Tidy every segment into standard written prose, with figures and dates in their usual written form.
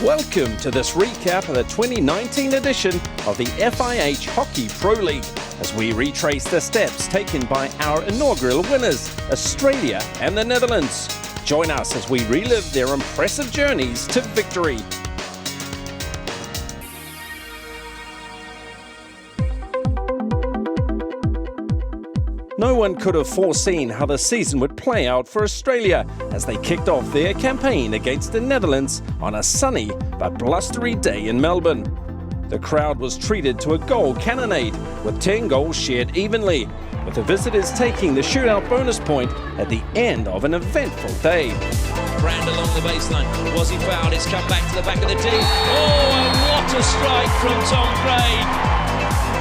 Welcome to this recap of the 2019 edition of the FIH Hockey Pro League, as we retrace the steps taken by our inaugural winners, Australia and the Netherlands. Join us as we relive their impressive journeys to victory. No one could have foreseen how the season would play out for Australia as they kicked off their campaign against the Netherlands on a sunny but blustery day in Melbourne. The crowd was treated to a goal cannonade with 10 goals shared evenly, with the visitors taking the shootout bonus point at the end of an eventful day. Brand along the baseline. Was he fouled? It's come back to the back of the D. Oh, and what a strike from Tom Craig!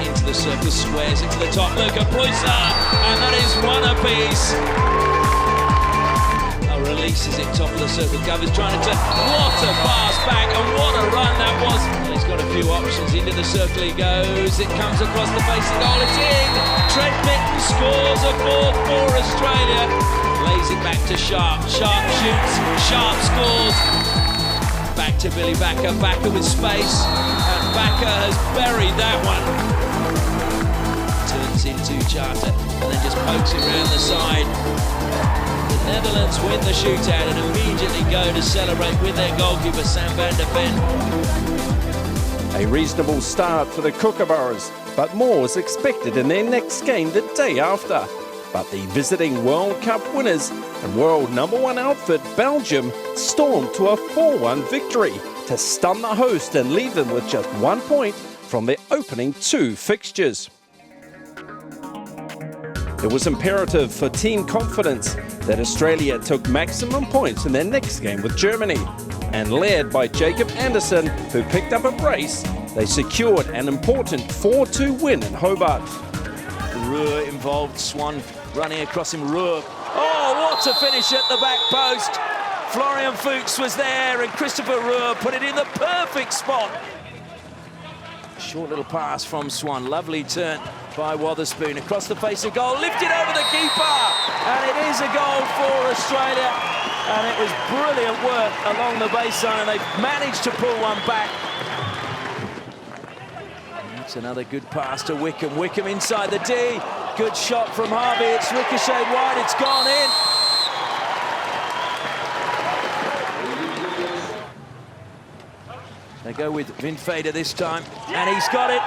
Into the circle, squares it to the top. Luca Poisson, and that is one apiece. Releases it top of the circle. Govers trying to turn. What a pass back, and what a run that was. And he's got a few options. Into the circle he goes. It comes across the face of goal. It's in. Trent Mitten scores a fourth for Australia. Lays it back to Sharp. Sharp shoots. Sharp scores. Back to Billy Backer. Backer with space. And Backer has buried that one. Turns into Charter. And then just pokes it round the side. The Netherlands win the shootout and immediately go to celebrate with their goalkeeper Sam van der Ven. A reasonable start for the Kookaburras, but more was expected in their next game the day after. But the visiting World Cup winners and world #1 outfit Belgium stormed to a 4-1 victory to stun the host and leave them with just 1 point from their opening 2 fixtures. It was imperative for team confidence that Australia took maximum points in their next game with Germany. And led by Jacob Anderson, who picked up a brace, they secured an important 4-2 win in Hobart. Ruhr involved, Swan running across him, Ruhr. Oh, what a finish at the back post. Florian Fuchs was there and Christopher Ruhr put it in the perfect spot. Short little pass from Swan, lovely turn by Wotherspoon across the face of goal, lifted over the keeper, and it is a goal for Australia, and it was brilliant work along the baseline, and they've managed to pull one back. That's another good pass to Wickham, Wickham inside the D, good shot from Harvey, it's ricocheted wide, it's gone in. They go with Vinfader this time, and he's got it.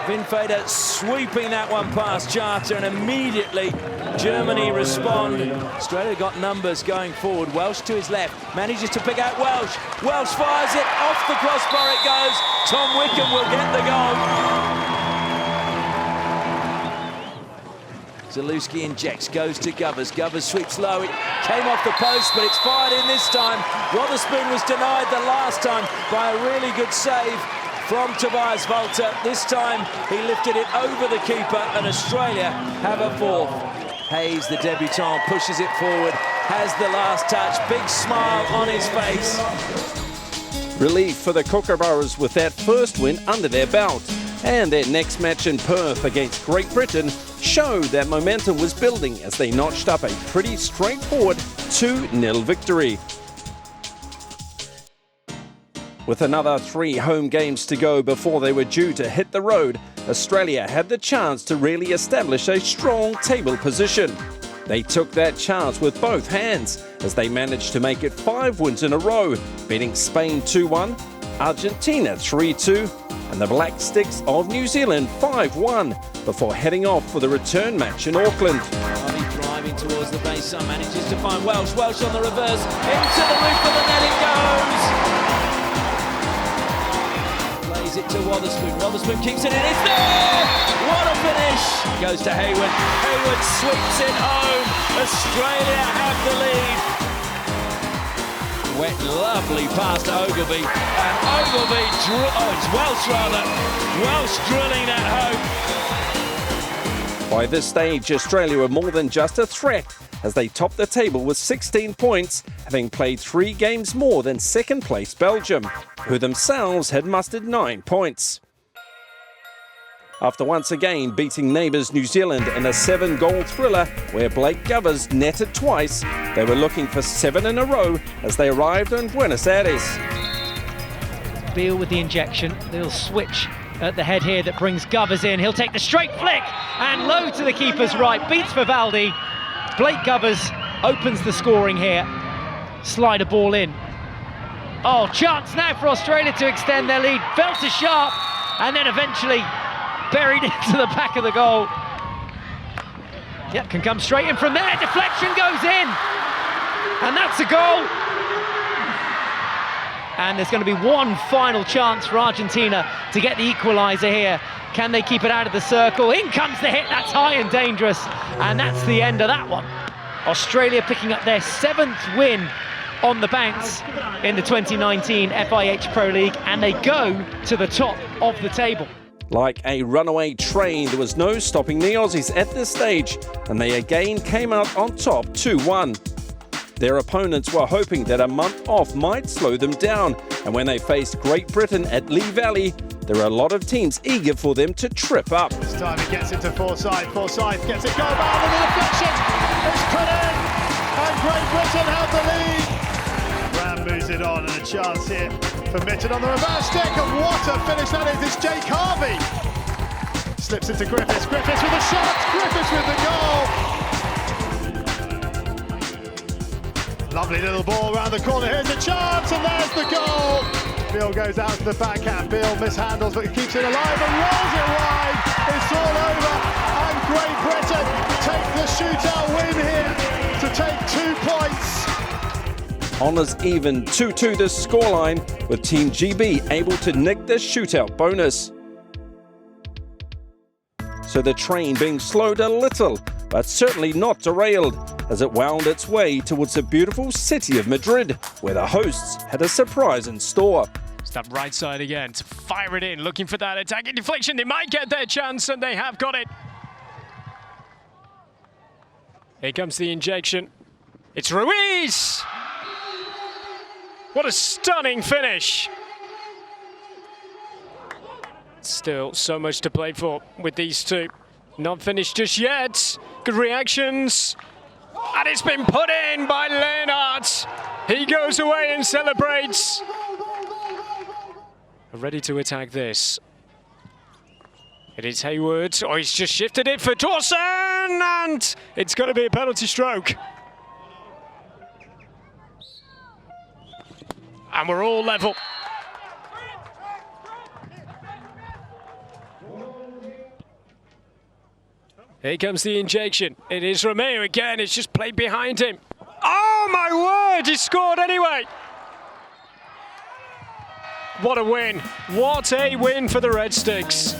Vinfader sweeping that one past Charter, and immediately Germany respond. Australia got numbers going forward. Welsh to his left, manages to pick out Welsh. Welsh fires it, off the crossbar it goes. Tom Wickham will get the goal. Zalewski injects, goes to Govers. Govers sweeps low, it came off the post, but it's fired in this time. Wotherspoon was denied the last time by a really good save from Tobias Walter. This time he lifted it over the keeper, and Australia have a fourth. Hayes, the debutant, pushes it forward, has the last touch, big smile on his face. Relief for the Kookaburras with that first win under their belt. And their next match in Perth against Great Britain showed that momentum was building as they notched up a pretty straightforward 2-0 victory. With another 3 home games to go before they were due to hit the road, Australia had the chance to really establish a strong table position. They took that chance with both hands as they managed to make it 5 wins in a row, beating Spain 2-1, Argentina 3-2, and the Black Sticks of New Zealand 5-1 before heading off for the return match in Auckland. Harvey driving towards the baseline, manages to find Welsh. Welsh on the reverse, into the roof of the net it goes! Plays it to Wotherspoon, Wotherspoon keeps it in, it's there! What a finish! Goes to Hayward, Hayward sweeps it home, Australia have the lead. Went lovely past Ogilvie, and Ogilvie, it's Welsh rather, Welsh drilling that home. By this stage, Australia were more than just a threat as they topped the table with 16 points, having played 3 games more than second place Belgium, who themselves had mustered 9 points. after once again beating neighbours New Zealand in a 7-goal thriller where Blake Govers netted twice. They were looking for 7 in a row as they arrived in Buenos Aires. Beale with the injection. They'll switch at the head here that brings Govers in. He'll take the straight flick and low to the keeper's right. Beats Vivaldi. Blake Govers opens the scoring here. Slider ball in. Oh, chance now for Australia to extend their lead. Fell to sharp and then eventually buried into the back of the goal. Yep, can come straight in from there. Deflection goes in. And that's a goal. And there's going to be one final chance for Argentina to get the equaliser here. Can they keep it out of the circle? In comes the hit, that's high and dangerous. And that's the end of that one. Australia picking up their 7th win on the bounce in the 2019 FIH Pro League, and they go to the top of the table. Like a runaway train, there was no stopping the Aussies at this stage, and they again came out on top 2-1. Their opponents were hoping that a month off might slow them down, and when they faced Great Britain at Lee Valley, there are a lot of teams eager for them to trip up. This time he gets into Forsyth gets it, goal bound, and the deflection is put in, and Great Britain have the lead. Graham moves it on, and a chance here for Mitton on the reverse stick, and what a finish that is. It's Jake Harvey. Slips into Griffiths with the shot, Griffiths with the goal. Lovely little ball around the corner, here's a chance, and there's the goal. Beale goes out to the backhand, Beale mishandles, but keeps it alive and rolls it wide. It's all over, and Great Britain take the shootout win here to take 2 points. Honours even 2-2 the scoreline, with Team GB able to nick the shootout bonus. So the train being slowed a little, but certainly not derailed, as it wound its way towards the beautiful city of Madrid, where the hosts had a surprise in store. It's that right side again to fire it in, looking for that attacking deflection. They might get their chance, and they have got it. Here comes the injection. It's Ruiz! What a stunning finish. Still so much to play for with these two. Not finished just yet. Good reactions. And it's been put in by Leonard. He goes away and celebrates. Ready to attack this. It is Hayward. Oh, he's just shifted it for Dawson. And it's going to be a penalty stroke. And we're all level. Here comes the injection. It is Romeo again. It's just played behind him. Oh my word, he scored anyway. What a win. What a win for the Red Sticks.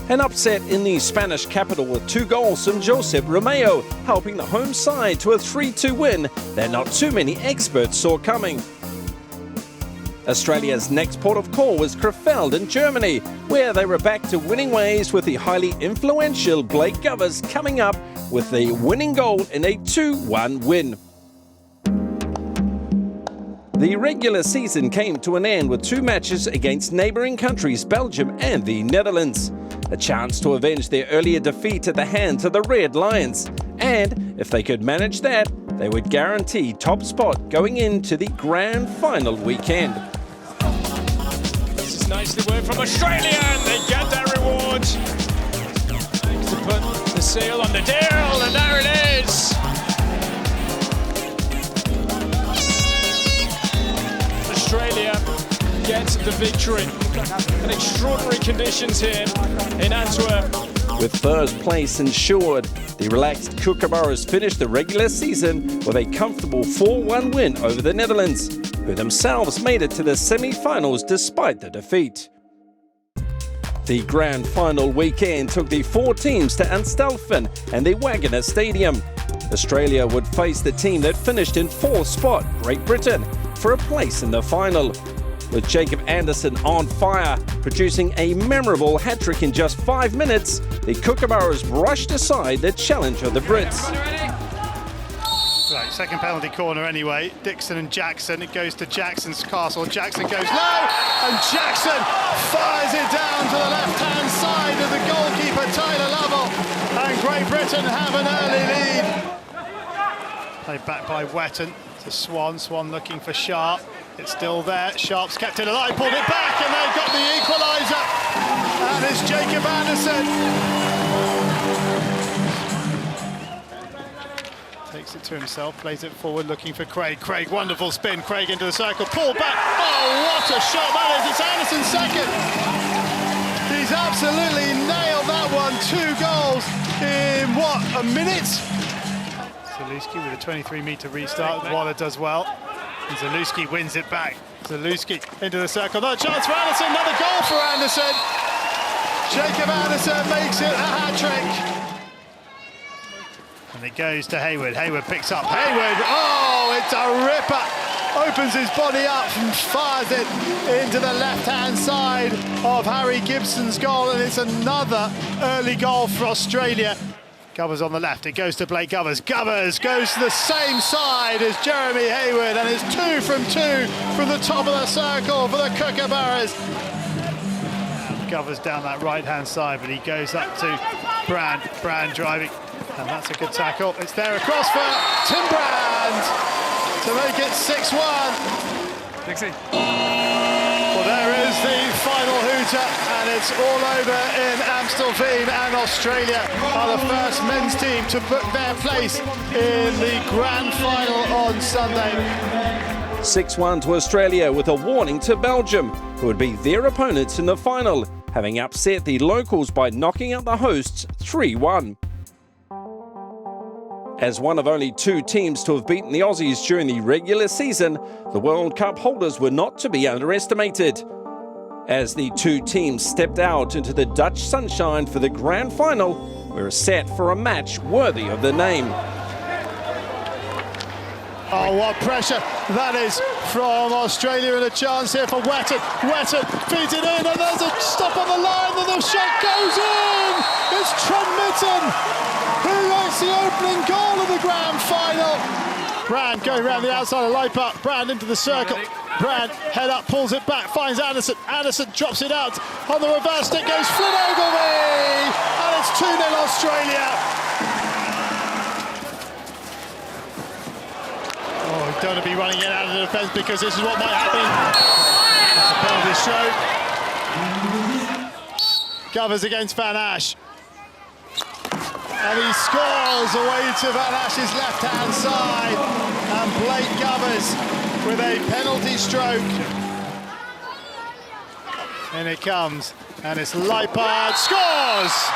An upset in the Spanish capital with 2 goals from Josep Romeo, helping the home side to a 3-2 win that not too many experts saw coming. Australia's next port of call was Krefeld in Germany, where they were back to winning ways with the highly influential Blake Govers coming up with the winning goal in a 2-1 win. The regular season came to an end with 2 matches against neighbouring countries Belgium and the Netherlands. A chance to avenge their earlier defeat at the hands of the Red Lions. And if they could manage that, they would guarantee top spot going into the grand final weekend. This is nicely worked from Australia, and they get their reward. To put the seal on the deal, and there it is. Australia gets the victory. In extraordinary conditions here in Antwerp. With first place ensured, the relaxed Kookaburras finished the regular season with a comfortable 4-1 win over the Netherlands, who themselves made it to the semi-finals despite the defeat. The grand final weekend took the 4 teams to Anstalfen and the Wagoner Stadium. Australia would face the team that finished in 4th spot, Great Britain, for a place in the final. With Jacob Anderson on fire, producing a memorable hat-trick in just 5 minutes, the Kookaburras brushed aside the challenge of the Brits. Right, Second penalty corner anyway. Dixon and Jackson. It goes to Jackson's castle. Jackson goes low, and Jackson fires it down to the left-hand side of the goalkeeper, Tyler Lovell. And Great Britain have an early lead. Played back by Wetton to Swan. Swan looking for Sharp. It's still there. Sharp's kept it alive, pulled it back, and they've got the equaliser. And it's Jacob Anderson. Takes it to himself, plays it forward, looking for Craig. Craig, wonderful spin. Craig into the circle, pull back. Oh, what a shot that is. It's Anderson's second. He's absolutely nailed that one. 2 goals in, what, a minute? Zalewski with a 23-metre restart. Waller does well. And Zalewski wins it back. Zalewski into the circle. Another chance for Anderson. Another goal for Anderson. Jacob Anderson makes it a hat-trick. And it goes to Hayward. Hayward picks up. Hayward, oh, it's a ripper. Opens his body up and fires it into the left-hand side of Harry Gibson's goal, and it's another early goal for Australia. Govers on the left, it goes to Blake Govers. Govers goes to the same side as Jeremy Hayward, and it's 2 from 2 from the top of the circle for the Kookaburras. Govers down that right-hand side, but he goes up to Brand. Brand driving. And that's a good tackle. It's there across for Tim Brand to make it 6-1. Dixie. Well, there is the final hooter, and it's all over in Amstelveen, and Australia are the first men's team to book their place in the grand final on Sunday. 6-1 to Australia, with a warning to Belgium, who would be their opponents in the final, having upset the locals by knocking out the hosts 3-1. As one of only 2 teams to have beaten the Aussies during the regular season, the World Cup holders were not to be underestimated. As the 2 teams stepped out into the Dutch sunshine for the grand final, we were set for a match worthy of the name. Oh, what pressure that is from Australia, and a chance here for Wetton. Wetton feeds it in, and there's a stop on the line, and the shot goes in! It's Trent Mitten who makes the opening goal of the grand final. Brand going around the outside of Leipa. Brand into the circle. Brand head up, pulls it back, finds Anderson. Anderson drops it out on the reverse stick, goes Flynn Ogilvie, and it's 2-0 Australia. Oh, we don't want to be running in out of the defence, because this is what might happen. That's a penalty show. Govers against Van Ash. And he scores away to Van Ash's left-hand side. And Blake Govers with a penalty stroke. And it comes. And it's Leipard scores!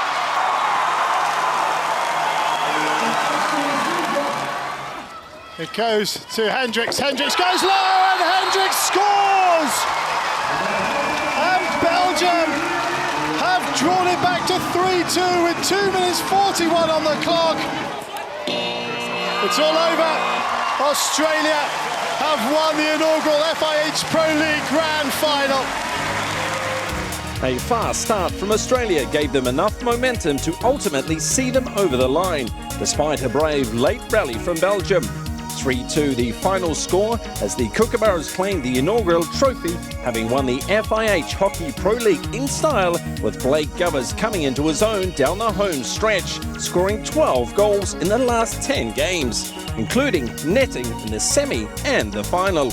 It goes to Hendricks. Hendricks goes low, and Hendricks scores! And Belgium have drawn it back to 3-2 with 2 minutes 41 on the clock. It's all over. Australia have won the inaugural FIH Pro League Grand Final. A fast start from Australia gave them enough momentum to ultimately see them over the line, despite a brave late rally from Belgium. 3-2 the final score, as the Kookaburras claimed the inaugural trophy, having won the FIH Hockey Pro League in style, with Blake Govers coming into his own down the home stretch, scoring 12 goals in the last 10 games, including netting in the semi and the final.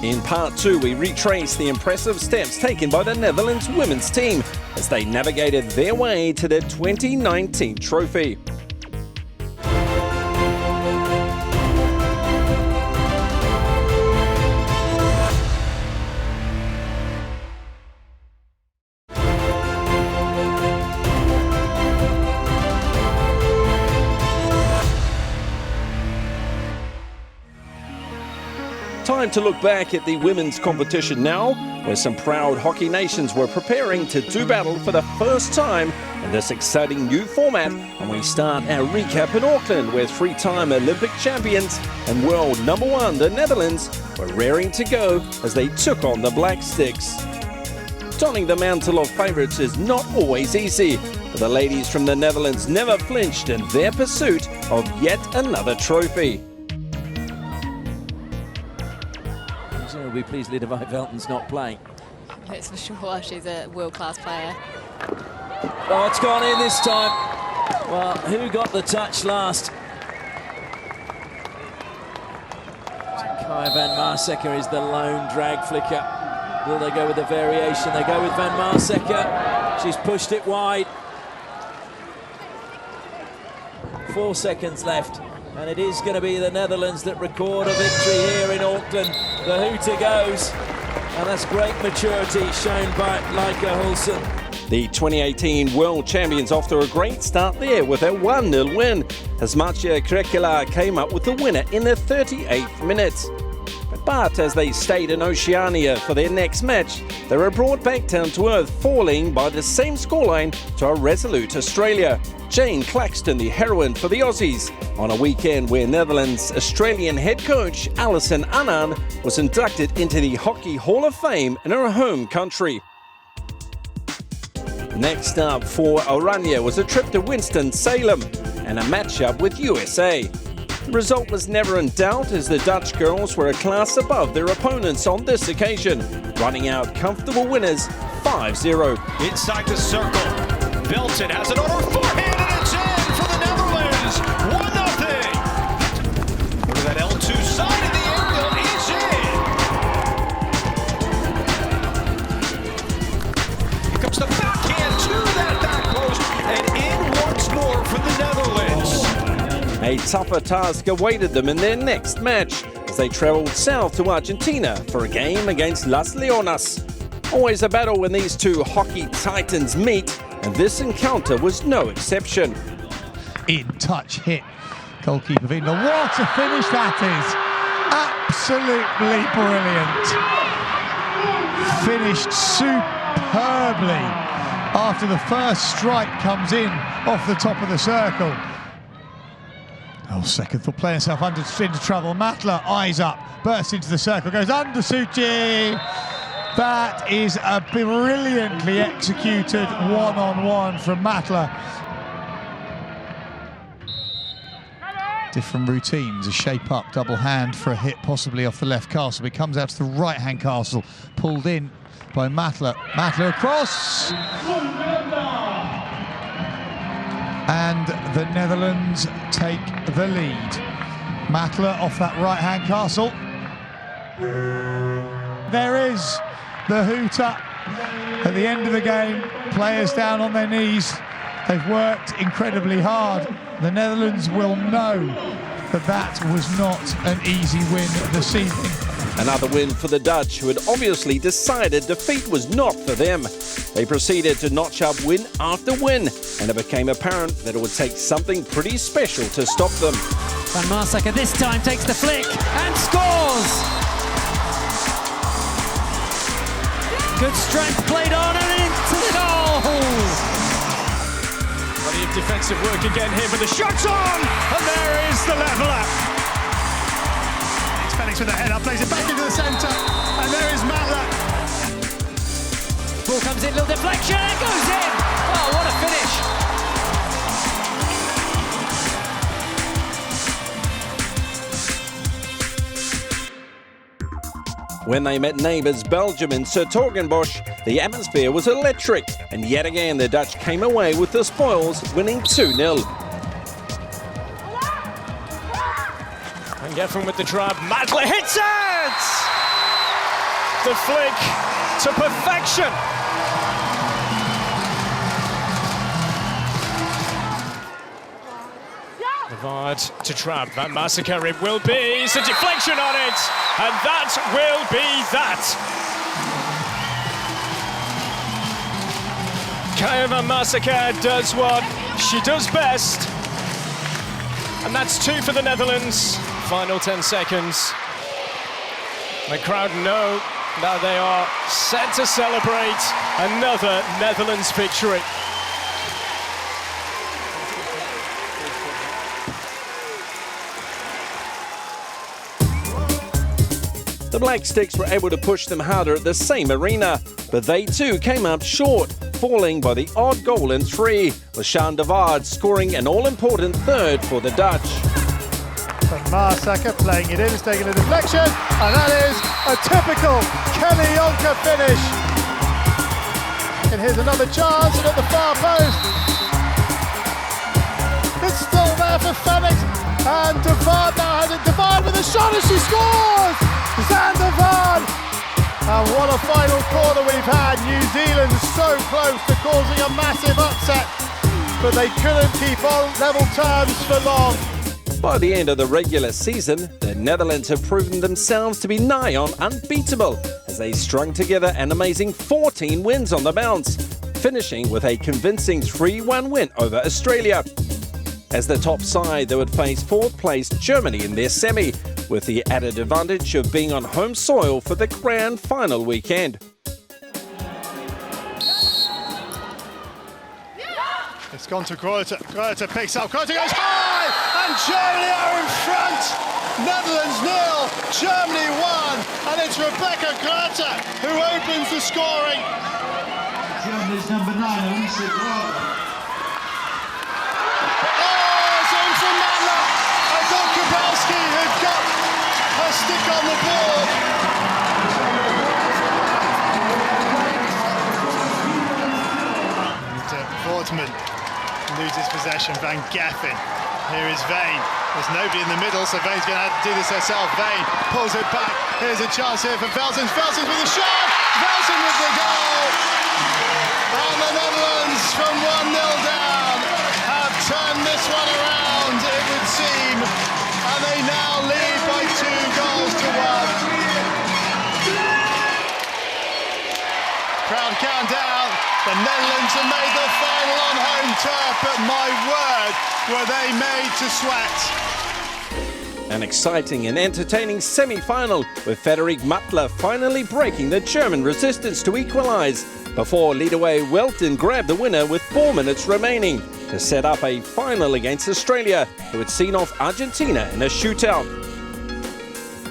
In part 2, we retrace the impressive steps taken by the Netherlands women's team as they navigated their way to the 2019 trophy. Time to look back at the women's competition now, where some proud hockey nations were preparing to do battle for the first time in this exciting new format. And we start our recap in Auckland, where 3-time Olympic champions and world #1, the Netherlands, were raring to go as they took on the Black Sticks. Donning the mantle of favourites is not always easy, but The ladies from the Netherlands never flinched in their pursuit of yet another trophy. We'll be pleased Lida Velton's not playing. That's for sure. She's a world-class player. Oh, it's gone in this time. Well, who got the touch last? Kaya van Maaseker is the lone drag flicker. Will they go with the variation? They go with Van Maaseker. She's pushed it wide. 4 seconds left. And it is going to be the Netherlands that record a victory here in Auckland. The hooter goes. And that's great maturity shown by Laika Hulsen. The 2018 World Champions off to a great start there with a 1-0 win, as Marcia Krekela came up with the winner in the 38th minute. But as they stayed in Oceania for their next match, they were brought back down to earth, falling by the same scoreline to a resolute Australia. Jane Claxton, the heroine for the Aussies, on a weekend where Netherlands Australian head coach Alison Annan was inducted into the Hockey Hall of Fame in her home country. Next up for Oranje was a trip to Winston-Salem and a matchup with USA. The result was never in doubt, as the Dutch girls were a class above their opponents on this occasion, running out comfortable winners 5-0. Inside the circle, Velton has it on her forehand and it's in for the Netherlands, 1-0. Look at that L2 side of the aerial is in. Here comes the backhand to that back post and in once more for the Netherlands. A tougher task awaited them in their next match as they travelled south to Argentina for a game against Las Leonas. Always a battle when these two hockey titans meet, and this encounter was no exception. In touch hit, goalkeeper Vindel. What a finish that is! Absolutely brilliant. Finished superbly after the first strike comes in off the top of the circle. Oh, second thought, playing himself into trouble. Matla, eyes up, bursts into the circle, goes under Suchi. That is a brilliantly executed one-on-one from Matla. Different routines, a shape up, double hand for a hit, possibly off the left castle. It comes out to the right-hand castle, pulled in by Matla. Matla across! And the Netherlands take the lead. Matla off that right-hand castle. There is the hooter at the end of the game. Players down on their knees. They've worked incredibly hard. The Netherlands will know that that was not an easy win this evening. Another win for the Dutch, who had obviously decided defeat was not for them. They proceeded to notch up win after win, and it became apparent that it would take something pretty special to stop them. Van Maaseker this time takes the flick and scores! Good strength played on and into the goal! Plenty of defensive work again here, but the shot's on! And there is the leveller. Felix with the header, plays it back into the centre, and there is Matla. Ball comes in, little deflection, and it goes in! Oh, what a finish! When they met neighbours Belgium in 's-Hertogenbosch, the atmosphere was electric, and yet again the Dutch came away with the spoils, winning 2-0. And Geffen with the trap, Matla hits it! The flick to perfection. Vard to trap, Van Maaseker it will be, it's a deflection on it, and that will be that. Kaya Van Maaseker does what she does best, and that's 2 for the Netherlands. Final 10 seconds. The crowd know that they are set to celebrate another Netherlands victory. The Black Sticks were able to push them harder at the same arena, but they too came up short. falling by the odd goal in 3, with Sean de Waard scoring an all-important third for the Dutch. But Marsaka playing it in, is taking a deflection, and that is a typical Kelly Yonker finish. And here's another chance, and at the far post, it's still there for Phoenix, and de Waard now has it. De Waard with a shot, and she scores! Zan de Waard! And what a final quarter we've had. New Zealand so close to causing a massive upset, but they couldn't keep on level terms for long. By the end of the regular season, the Netherlands have proven themselves to be nigh on unbeatable as they strung together an amazing 14 wins on the bounce, finishing with a convincing 3-1 win over Australia. As the top side, they would face 4th place Germany in their semi, with the added advantage of being on home soil for the grand final weekend. It's gone to Gruyter. Gruyter picks up. Gruyter goes high, and Germany are in front. Netherlands 0, Germany 1, and it's Rebecca Gruyter who opens the scoring. Germany's number 9, Elise Gruyter. It's in from Matla. I thought Kowalski had got her stick on the board. Voortman loses possession. Van Geffen. Here is Vane. There's nobody in the middle, so Vane's going to have to do this herself. Vane pulls it back. Here's a chance here for Velsens. Velsens with a shot. Velsen with the goal. And the Netherlands from 1-0 down have turned this one around, it would seem. And they now lead by 2 goals to 1. Crowd countdown. The Netherlands have made the final on home turf, but my word, were they made to sweat. An exciting and entertaining semi-final, with Frederik Matla finally breaking the German resistance to equalise, before leadaway Welton grabbed the winner with 4 minutes remaining to set up a final against Australia, who had seen off Argentina in a shootout.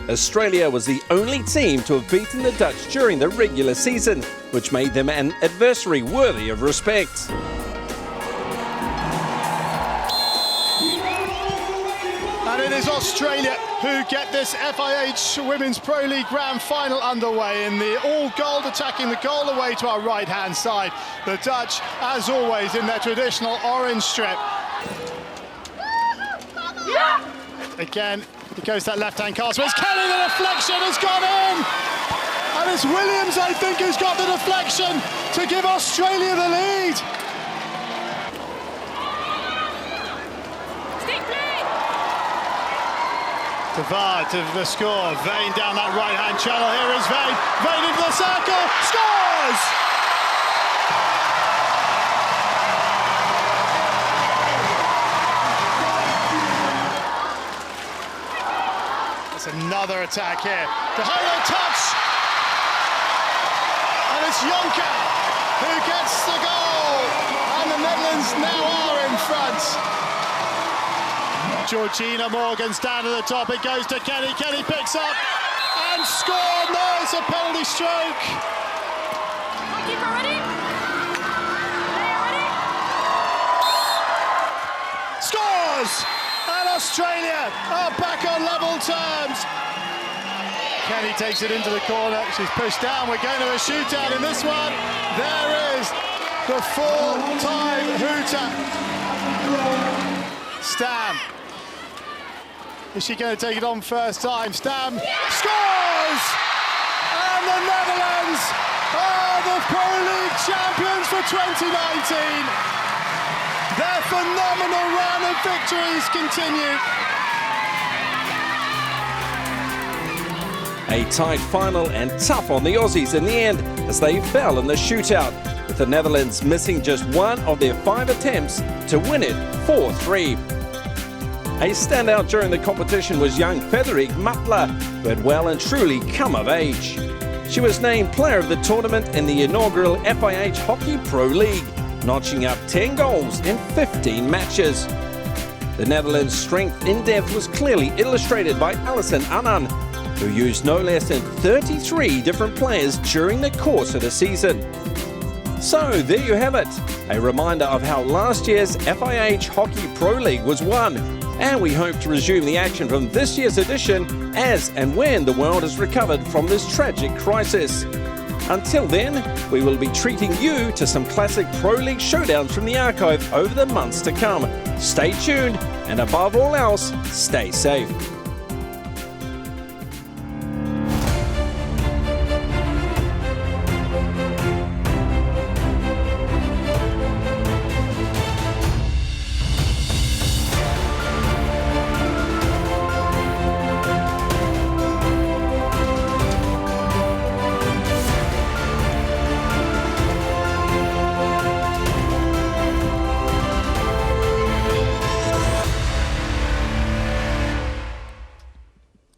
Australia was the only team to have beaten the Dutch during the regular season, which made them an adversary worthy of respect. And it is Australia who get this FIH Women's Pro League Grand Final underway in the all-gold, attacking the goal away to our right-hand side. The Dutch, as always, in their traditional orange strip. Again, it goes to that left-hand cast, but it's Kelly, the deflection has gone in! And it's Williams, I think, who's got the deflection to give Australia the lead. De Waard to the score. Vane down that right-hand channel. Here is Vane. Vane into the circle. Scores! It's another attack here. The highlight touch. And it's Jonker who gets the goal. And the Netherlands now are in front. Georgina Morgan's down to the top. It goes to Kenny. Kenny picks up and scored. No, it's a penalty stroke. Keeper ready? Ready? Scores! And Australia are back on level terms. Kenny takes it into the corner. She's pushed down. We're going to a shootout in this one. There is the full-time hooter. Stam. Is she going to take it on first time? Stam scores! And the Netherlands are the Pro League champions for 2019. Their phenomenal run of victories continue. A tight final and tough on the Aussies in the end as they fell in the shootout, with the Netherlands missing just 1 of their 5 attempts to win it 4-3. A standout during the competition was young Frederik Matla, who had well and truly come of age. She was named player of the tournament in the inaugural FIH Hockey Pro League, notching up 10 goals in 15 matches. The Netherlands' strength in depth was clearly illustrated by Alison Annan, who used no less than 33 different players during the course of the season. So there you have it, a reminder of how last year's FIH Hockey Pro League was won, and we hope to resume the action from this year's edition as and when the world has recovered from this tragic crisis. Until then, we will be treating you to some classic Pro League showdowns from the archive over the months to come. Stay tuned, and above all else, stay safe.